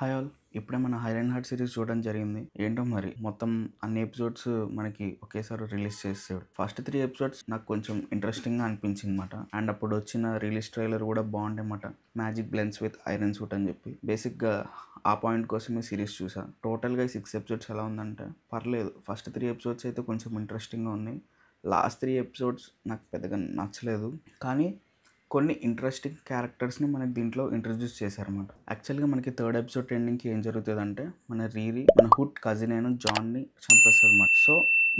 Hi all. ఇప్పుడే మన hire and heart series చూడడం జరిగింది. ఏంటో మరి మొత్తం అన్ని ఎపిసోడ్స్ మనకి ఒకేసారి రిలీజ్ చేసాడు. ఫస్ట్ 3 ఎపిసోడ్స్ నాకు కొంచెం ఇంట్రెస్టింగ్గా అనిపించింది అనమాట. అండ్ అప్పుడు వచ్చిన రిలీజ్ ట్రైలర్ కూడా బాగుండే అన్నమాట. Magic blends with iron suit అని చెప్పి బేసిక్గా ఆ పాయింట్ కోసమే సిరీస్ చూసా. టోటల్గా 6 ఎపిసోడ్స్ ఎలా ఉందంటే పర్లేదు. ఫస్ట్ 3 ఎపిసోడ్స్ అయితే కొంచెం ఇంట్రెస్టింగ్గా ఉన్నాయి. లాస్ట్ 3 ఎపిసోడ్స్ నాకు పెద్దగా నచ్చలేదు. కానీ కొన్ని ఇంట్రెస్టింగ్ క్యారెక్టర్స్ని మనకి దీంట్లో ఇంట్రడ్యూస్ చేశారన్నమాట. యాక్చువల్గా మనకి థర్డ్ ఎపిసోడ్ ఎండింగ్కి ఏం జరుగుతుందంటే మన హుడ్ కజిన్ అయిన జాన్ని చంపేస్తారన్నమాట. సో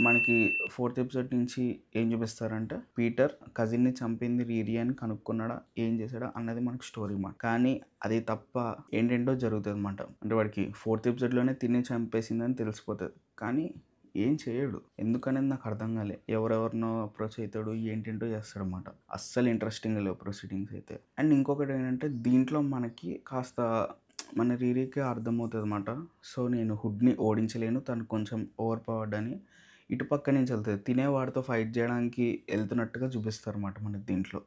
మనకి ఫోర్త్ ఎపిసోడ్ నుంచి ఏం చూపిస్తారంటే పీటర్ కజిన్ని చంపింది రీరీ అని కనుక్కున్నాడా, ఏం చేశాడా అన్నది మనకి స్టోరీ అన్నమాట. కానీ అది తప్ప ఏంటేంటో జరుగుతుంది అన్నమాట. అంటే వాడికి ఫోర్త్ ఎపిసోడ్లోనే తిని చంపేసిందని తెలిసిపోతుంది. కానీ ఏం చేయడు. ఎందుకనేది నాకు అర్థం కాలే. ఎవరెవరినో అప్రోచ్ అవుతాడు, ఏంటేంటో చేస్తాడు అనమాట. అస్సలు ఇంట్రెస్టింగ్ లేవు ప్రొసీడింగ్స్ అయితే. అండ్ ఇంకొకటి ఏంటంటే దీంట్లో మనకి కాస్త మన రీరీకి అర్థమవుతుంది అనమాట. సో నేను హుడ్ని ఓడించలేను, తను కొంచెం ఓవర్ పవర్డ్ అని ఇటుపక్క నుంచి వెళ్తుంది. తినేవాడితో ఫైట్ చేయడానికి వెళ్తున్నట్టుగా చూపిస్తారు అనమాట మనకి దీంట్లో.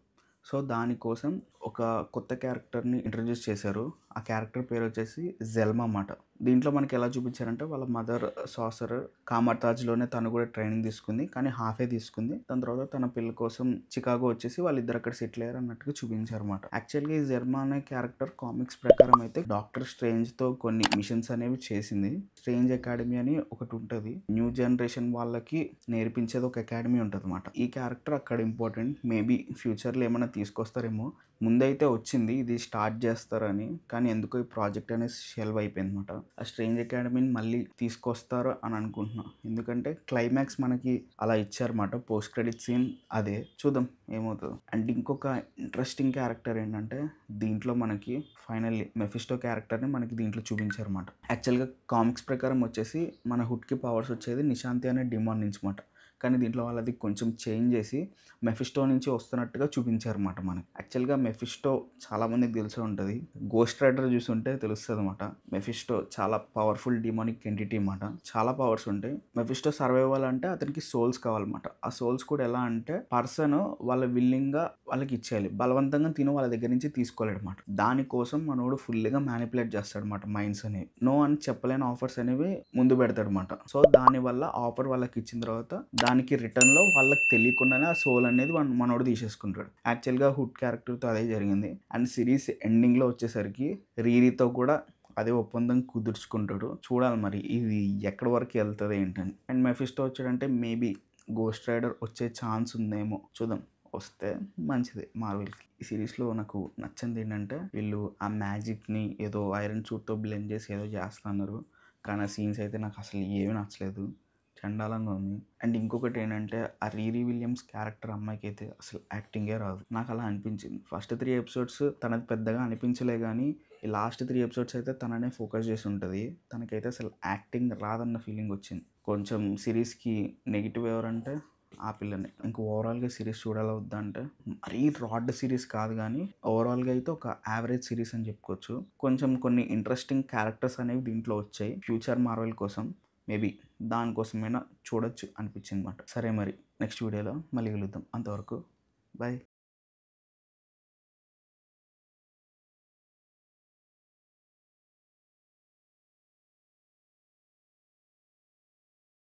సో దానికోసం ఒక కొత్త క్యారెక్టర్ని ఇంట్రడ్యూస్ చేశారు. ఆ క్యారెక్టర్ పేరు వచ్చేసి జెల్మా అన్నమాట. దీంట్లో మనకి ఎలా చూపించారంటే వాళ్ళ మదర్ సాసర్ కామర్తాజ్లోనే తను కూడా ట్రైనింగ్ తీసుకుంది, కానీ హాఫే తీసుకుంది. దాని తర్వాత తన పిల్ల కోసం చికాగో వచ్చేసి వాళ్ళిద్దరు అక్కడ సెటిల్ అయ్యారు అన్నట్టుగా చూపించారు అనమాట. యాక్చువల్గా ఈ జెల్మా అనే క్యారెక్టర్ కామిక్స్ ప్రకారం అయితే డాక్టర్ స్ట్రేంజ్తో కొన్ని మిషన్స్ అనేవి చేసింది. స్ట్రేంజ్ అకాడమీ అని ఒకటి ఉంటుంది. న్యూ జనరేషన్ వాళ్ళకి నేర్పించేది ఒక అకాడమీ ఉంటుంది అనమాట. ఈ క్యారెక్టర్ అక్కడ ఇంపార్టెంట్. మేబీ ఫ్యూచర్లో ఏమైనా తీసుకొస్తారేమో. ముందైతే వచ్చింది ఇది స్టార్ట్ చేస్తారని, కానీ ఎందుకో ఈ ప్రాజెక్ట్ అనేది షెల్వ్ అయిపోయింది అనమాట. ఆ స్ట్రేంజ్ అకాడమీని మళ్ళీ తీసుకొస్తారు అని అనుకుంటున్నా. ఎందుకంటే క్లైమాక్స్ మనకి అలా ఇచ్చారన్నమాట. పోస్ట్ క్రెడిట్ సీన్ అదే. చూద్దాం ఏమవుతుందో. అండ్ ఇంకొక ఇంట్రెస్టింగ్ క్యారెక్టర్ ఏంటంటే దీంట్లో మనకి ఫైనల్లీ మెఫిస్టో క్యారెక్టర్ని మనకి దీంట్లో చూపించారన్నమాట. యాక్చువల్గా కామిక్స్ ప్రకారం వచ్చేసి మన హుడ్కి పవర్స్ వచ్చేది నిశాంతి అనే డిమాన్ నుంచి మాట. కానీ దీంట్లో వాళ్ళది కొంచెం చేంజ్ చేసి మెఫిస్టో నుంచి వస్తున్నట్టుగా చూపించారన్నమాట మనకి. యాక్చువల్గా మెఫిస్టో చాలామందికి తెలిసే ఉంటుంది. గోస్ట్ రైడర్ చూసుంటే తెలుస్తుంది అనమాట. మెఫిస్టో చాలా పవర్ఫుల్ డిమానిక్ ఎంటిటీ అన్నమాట. చాలా పవర్స్ ఉంటాయి. మెఫిస్టో సర్వైవల్ అంటే అతనికి సోల్స్ కావాలన్నమాట. ఆ సోల్స్ కూడా ఎలా అంటే పర్సన్ వాళ్ళ విల్లింగ్గా వాళ్ళకి ఇచ్చేయాలి. బలవంతంగా తిని వాళ్ళ దగ్గర నుంచి తీసుకోలేడు అనమాట. దానికోసం మనోడు ఫుల్గా మ్యానిపులేట్ చేస్తాడు అనమాట మైండ్స్ అనేవి. నో అని చెప్పలేని ఆఫర్స్ అనేవి ముందు పెడతాడు అనమాట. సో దానివల్ల ఆఫర్ వాళ్ళకి ఇచ్చిన తర్వాత దానికి రిటర్న్లో వాళ్ళకి తెలియకుండానే ఆ సోల్ అనేది మనోడు తీసేసుకుంటాడు. యాక్చువల్గా హుడ్ క్యారెక్టర్తో అదే జరిగింది. అండ్ సిరీస్ ఎండింగ్లో వచ్చేసరికి రీరీతో కూడా అదే ఒప్పందం కుదుర్చుకుంటాడు. చూడాలి మరి ఇది ఎక్కడి వరకు వెళ్తుంది ఏంటని. అండ్ మెఫిస్టో వచ్చాడంటే మేబీ గోస్ట్ రైడర్ వచ్చే ఛాన్స్ ఉందేమో. చూద్దాం, వస్తే మంచిది మార్వెల్కి. ఈ సిరీస్లో నాకు నచ్చింది ఏంటంటే వీళ్ళు ఆ మ్యాజిక్ని ఏదో ఐరన్ సూట్తో బ్లెండ్ చేసి ఏదో చేస్తున్నారు. కానీ ఆ సీన్స్ అయితే నాకు అసలు ఏమీ నచ్చలేదు. చండాలంగా ఉంది. అండ్ ఇంకొకటి ఏంటంటే ఆ రీరీ విలియమ్స్ క్యారెక్టర్ అమ్మాయికి అయితే అసలు యాక్టింగే రాదు. నాకు అలా అనిపించింది. ఫస్ట్ 3 ఎపిసోడ్స్ తనది పెద్దగా అనిపించలే, కానీ ఈ లాస్ట్ 3 ఎపిసోడ్స్ అయితే తననే ఫోకస్ చేసి ఉంటుంది. తనకైతే అసలు యాక్టింగ్ రాదన్న ఫీలింగ్ వచ్చింది. కొంచెం సిరీస్కి నెగిటివ్ ఎవరంటే ఆ పిల్లని. ఇంకా ఓవరాల్గా సిరీస్ చూడాలా వద్దా అంటే మరీ రాడ్ సిరీస్ కాదు, కానీ ఓవరాల్గా అయితే ఒక యావరేజ్ సిరీస్ అని చెప్పుకోవచ్చు. కొంచెం కొన్ని ఇంట్రెస్టింగ్ క్యారెక్టర్స్ అనేవి దీంట్లో వచ్చాయి. ఫ్యూచర్ మార్వెల్ కోసం మేబీ దానికోసమైనా చూడొచ్చు అనిపించింది అనమాట. సరే మరి నెక్స్ట్ వీడియోలో మళ్ళీ కలుద్దాం. అంతవరకు బాయ్.